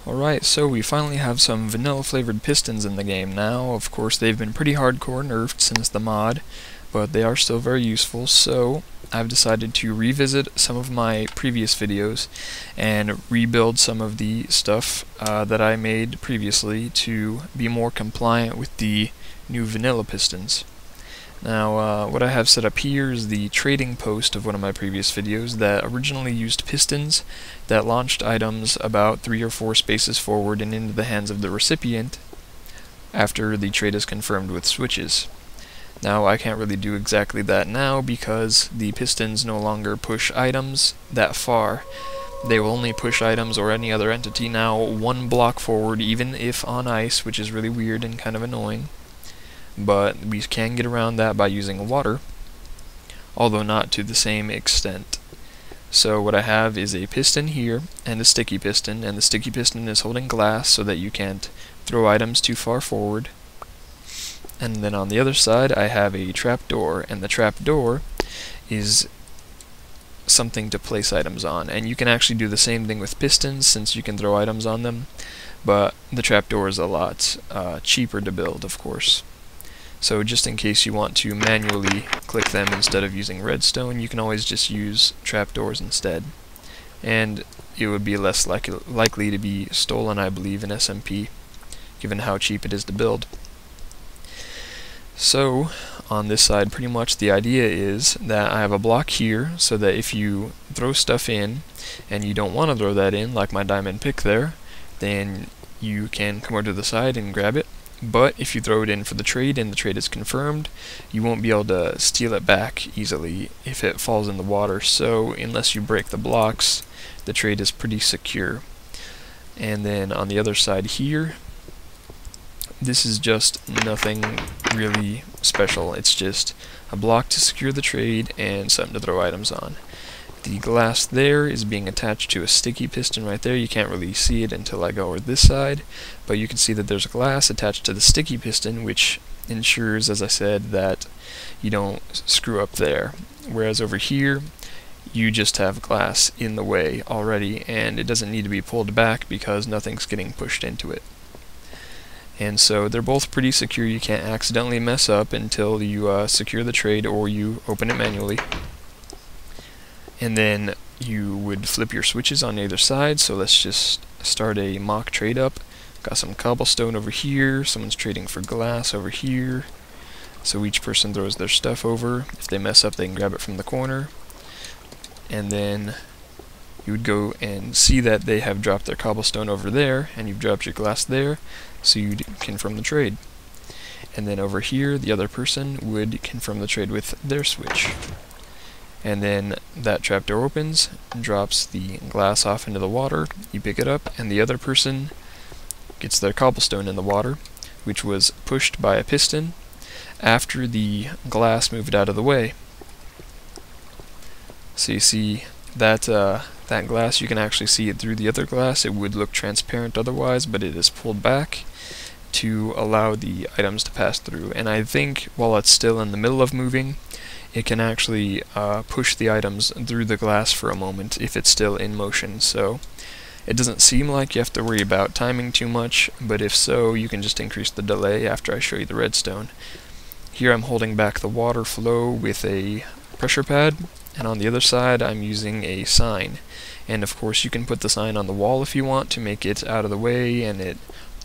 Alright, so we finally have some vanilla flavored pistons in the game now. Of course, they've been pretty hardcore nerfed since the mod, but they are still very useful, so I've decided to revisit some of my previous videos and rebuild some of the stuff that I made previously to be more compliant with the new vanilla pistons. Now, what I have set up here is the trading post of one of my previous videos that originally used pistons that launched items about 3 or 4 spaces forward and into the hands of the recipient after the trade is confirmed with switches. Now, I can't really do exactly that now because the pistons no longer push items that far. They will only push items or any other entity now 1 block forward, even if on ice, which is really weird and kind of annoying. But we can get around that by using water, although not to the same extent. So what I have is a piston here and a sticky piston, and the sticky piston is holding glass so that you can't throw items too far forward. And then on the other side I have a trapdoor, and the trapdoor is something to place items on. And you can actually do the same thing with pistons since you can throw items on them, but the trapdoor is a lot cheaper to build, of course. So just in case you want to manually click them instead of using redstone, you can always just use trapdoors instead. And it would be less likely to be stolen, I believe, in SMP, given how cheap it is to build. So, on this side, pretty much the idea is that I have a block here, so that if you throw stuff in, and you don't want to throw that in, like my diamond pick there, then you can come over to the side and grab it. But if you throw it in for the trade and the trade is confirmed, you won't be able to steal it back easily if it falls in the water. So unless you break the blocks, the trade is pretty secure. And then on the other side here, this is just nothing really special. It's just a block to secure the trade and something to throw items on. The glass there is being attached to a sticky piston right there. You can't really see it until I go over this side, but you can see that there's a glass attached to the sticky piston, which ensures, as I said, that you don't screw up there. Whereas over here, you just have glass in the way already, and it doesn't need to be pulled back because nothing's getting pushed into it. And so they're both pretty secure. You can't accidentally mess up until you secure the trade or you open it manually. And then you would flip your switches on either side, so let's just start a mock trade up. Got some cobblestone over here, someone's trading for glass over here. So each person throws their stuff over. If they mess up, they can grab it from the corner. And then you would go and see that they have dropped their cobblestone over there, and you've dropped your glass there, so you'd confirm the trade. And then over here, the other person would confirm the trade with their switch. And then that trapdoor opens and drops the glass off into the water. You pick it up, and the other person gets their cobblestone in the water, which was pushed by a piston after the glass moved out of the way. So you see that that glass, you can actually see it through the other glass. It would look transparent otherwise, but it is pulled back to allow the items to pass through. And I think while it's still in the middle of moving, it can actually push the items through the glass for a moment if it's still in motion. So it doesn't seem like you have to worry about timing too much, but if so, you can just increase the delay after I show you the redstone. Here I'm holding back the water flow with a pressure pad, and on the other side I'm using a sign. And of course you can put the sign on the wall if you want to make it out of the way and it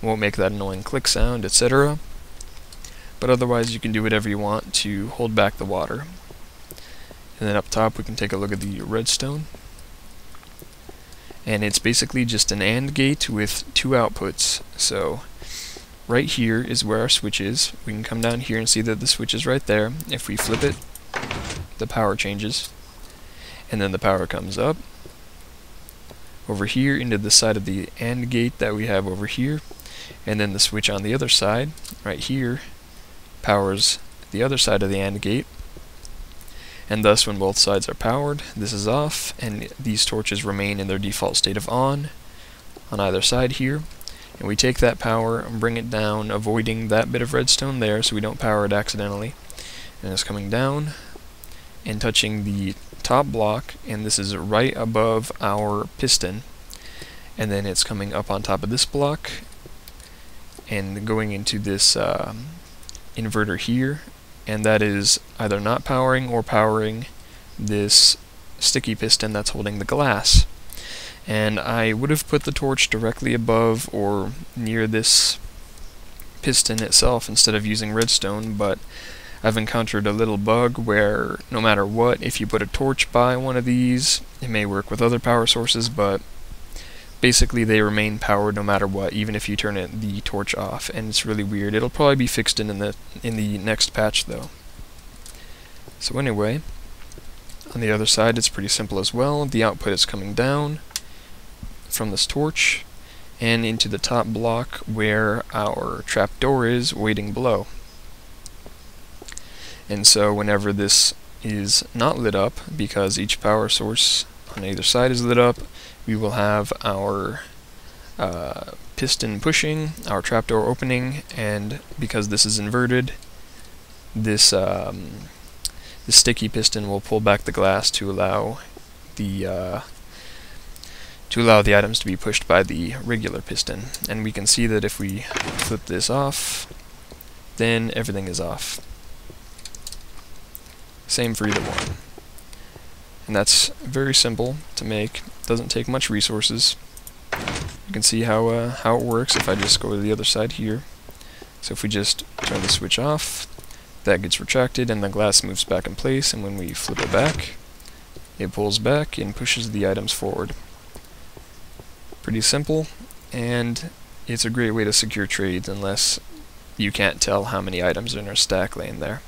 won't make that annoying click sound, etc. But otherwise you can do whatever you want to hold back the water. And then up top we can take a look at the redstone. And it's basically just an AND gate with 2 outputs. So right here is where our switch is. We can come down here and see that the switch is right there. If we flip it, the power changes. And then the power comes up over here into the side of the AND gate that we have over here. And then the switch on the other side, right here, powers the other side of the AND gate. And thus when both sides are powered, this is off, and these torches remain in their default state of on either side here. And we take that power and bring it down, avoiding that bit of redstone there so we don't power it accidentally. And it's coming down and touching the top block, and this is right above our piston. and then it's coming up on top of this block and going into this inverter here, and that is either not powering or powering this sticky piston that's holding the glass. And I would have put the torch directly above or near this piston itself instead of using redstone, but I've encountered a little bug where no matter what, if you put a torch by one of these, it may work with other power sources, but basically they remain powered no matter what, even if you turn the torch off, and it's really weird. It'll probably be fixed in the next patch though. So anyway, on the other side it's pretty simple as well. The output is coming down from this torch and into the top block where our trapdoor is waiting below. And so whenever this is not lit up, because each power source on either side is lit up, we will have our piston pushing, our trapdoor opening, and because this is inverted, this sticky piston will pull back the glass to allow the items to be pushed by the regular piston. And we can see that if we flip this off, then everything is off. Same for either one. And that's very simple to make. Doesn't take much resources. You can see how it works if I just go to the other side here. So if we just turn the switch off, that gets retracted and the glass moves back in place, and when we flip it back, it pulls back and pushes the items forward. Pretty simple, and it's a great way to secure trades unless you can't tell how many items are in a stack laying there.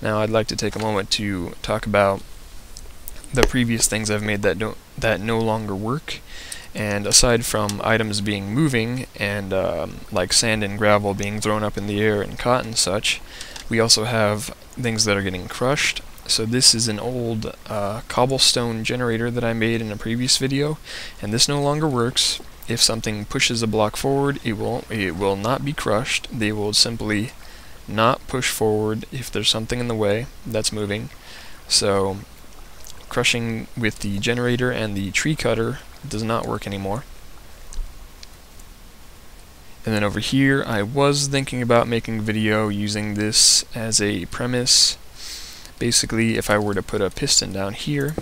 Now I'd like to take a moment to talk about the previous things I've made that no longer work. And aside from items being moving and like sand and gravel being thrown up in the air and caught and such, we also have things that are getting crushed. So this is an old cobblestone generator that I made in a previous video, and this no longer works. If something pushes a block forward, it will not be crushed. They will simply not push forward if there's something in the way that's moving. So crushing with the generator and the tree cutter does not work anymore. And then over here, I was thinking about making a video using this as a premise. Basically, if I were to put a piston down here,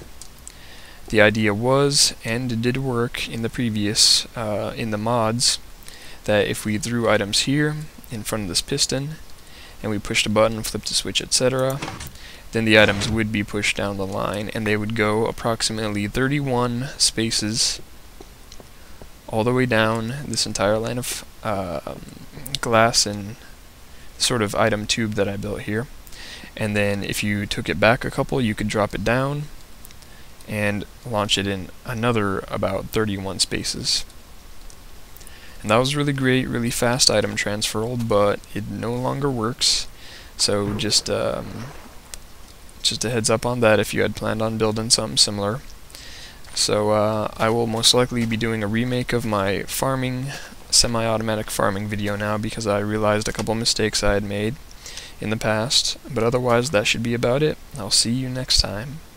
the idea was, and it did work in the previous, in the mods, that if we threw items here in front of this piston, and we pushed a button, flipped a switch, etc., then the items would be pushed down the line, and they would go approximately 31 spaces all the way down this entire line of glass and sort of item tube that I built here. And then if you took it back a couple, you could drop it down and launch it in another about 31 spaces. And that was really great, really fast item transfer, but it no longer works. So just a heads up on that if you had planned on building something similar. So I will most likely be doing a remake of my farming, semi-automatic farming video now, because I realized a couple mistakes I had made in the past. But otherwise, that should be about it. I'll see you next time.